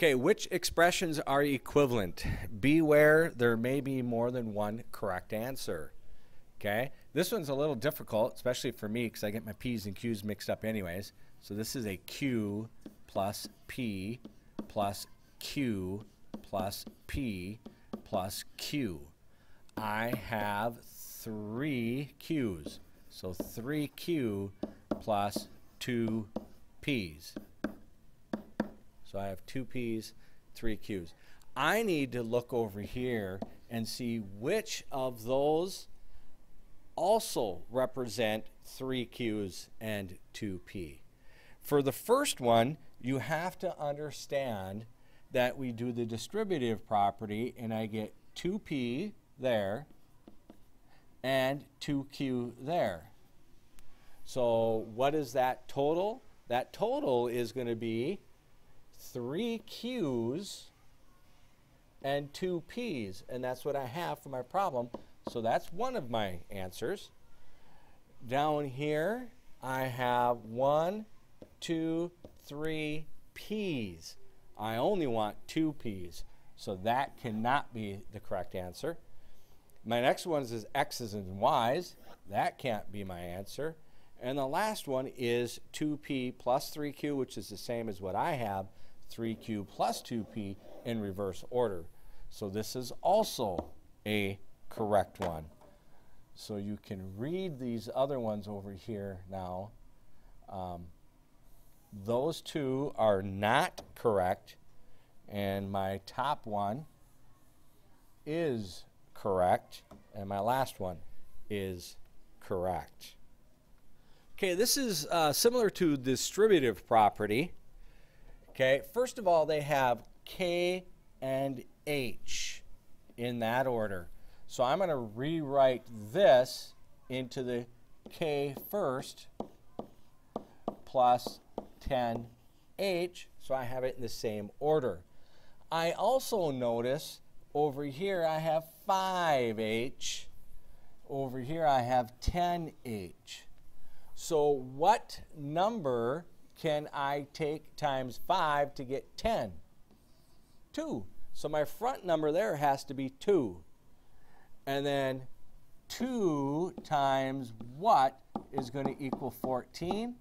Okay, which expressions are equivalent? Beware, there may be more than one correct answer. Okay, this one's a little difficult, especially for me because I get my P's and Q's mixed up anyways. So this is a Q plus P plus Q plus P plus Q. I have 3 Q's, so 3Q plus 2 P's. So I have 2 P's, 3 Q's. I need to look over here and see which of those also represent 3 Q's and 2 P. For the first one, you have to understand that we do the distributive property and I get 2P there and 2Q there. So what is that total? That total is going to be 3 Q's and 2 P's, and that's what I have for my problem. So that's one of my answers. Down here, I have 1, 2, 3 P's. I only want 2 P's, so that cannot be the correct answer. My next one is X's and Y's. That can't be my answer. And the last one is 2P plus 3Q, which is the same as what I have, 3Q plus 2P in reverse order. So this is also a correct one. So you can read these other ones over here now. Those two are not correct, and my top one is correct, and my last one is correct. Okay, this is similar to distributive property. Okay, first of all, they have K and H in that order. So I'm going to rewrite this into the K first plus 10H, so I have it in the same order. I also notice over here I have 5H. Over here I have 10H. So what number can I take times 5 to get 10? 2. So my front number there has to be 2. And then 2 times what is going to equal 14?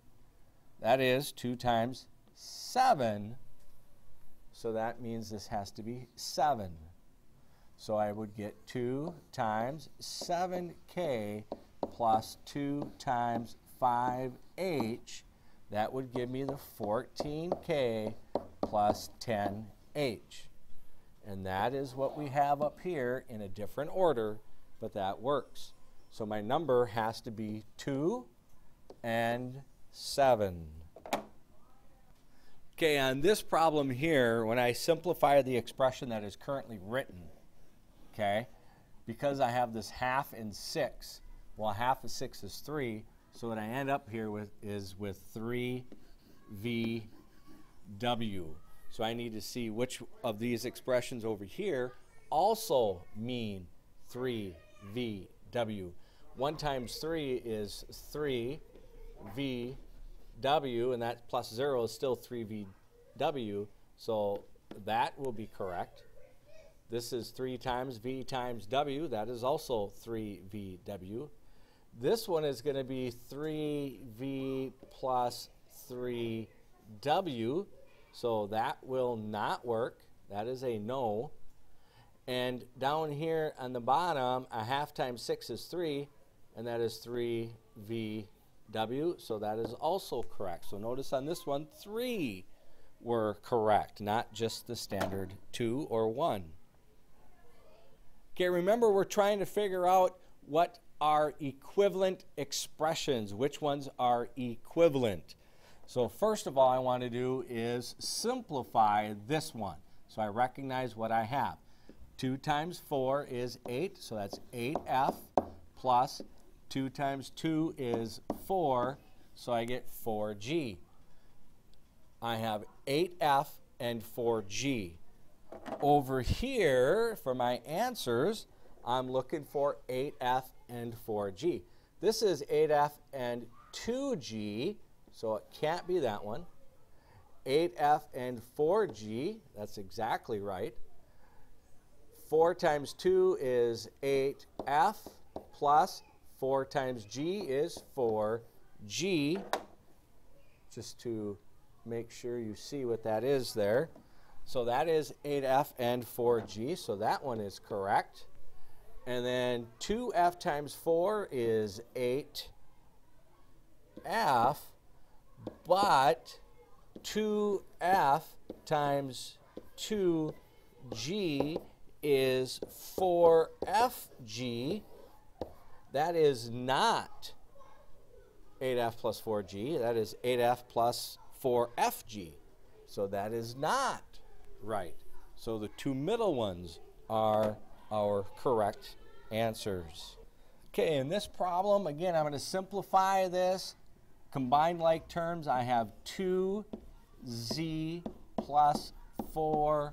That is 2 times 7. So that means this has to be 7. So I would get 2 times 7K plus 2 times 5H. That would give me the 14K plus 10H. And that is what we have up here in a different order, but that works. So my number has to be 2 and 7. Okay, on this problem here, when I simplify the expression that is currently written, okay, because I have this half and 6, well, half of 6 is 3, so what I end up here with is with 3VW. So I need to see which of these expressions over here also mean 3VW. 1 times 3 is 3VW, and that plus 0 is still 3VW, so that will be correct. This is 3 times V times W. That is also 3VW. This one is going to be 3V plus 3W. So that will not work. That is a no. And down here on the bottom, a half times 6 is 3, and that is 3VW. So that is also correct. So notice on this one, 3 were correct, not just the standard 2 or 1. Okay, remember we're trying to figure out what are equivalent expressions, which ones are equivalent. So first of all I want to do is simplify this one. So I recognize what I have. 2 times 4 is 8, so that's 8F plus 2 times 2 is 4, so I get 4G. I have 8F and 4G. Over here, for my answers, I'm looking for 8F and 4G. This is 8F and 2G, so it can't be that one. 8f and 4g. That's exactly right. 4 times 2 is 8f plus 4 times g is 4g. Just to make sure you see what that is there. So that is 8f and 4g, so that one is correct. And then 2f times 4 is 8f, but 2f times 2g is 4fg. That is not 8f plus 4g. That is 8f plus 4fg. So that is not right. So the two middle ones are our correct answers. Okay, in this problem, again, I'm going to simplify this. Combined like terms, I have 2z plus 4y.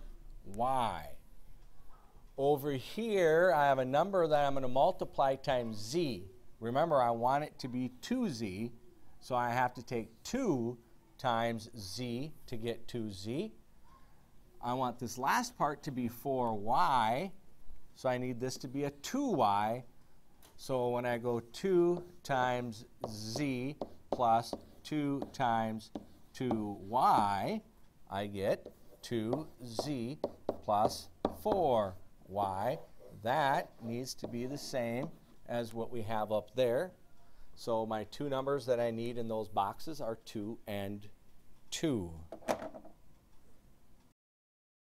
Over here, I have a number that I'm going to multiply times z. Remember, I want it to be 2z, so I have to take 2 times z to get 2z. I want this last part to be 4y, so I need this to be a 2y. So when I go 2 times z plus 2 times 2y, I get 2z plus 4y. That needs to be the same as what we have up there. So my two numbers that I need in those boxes are 2 and 2.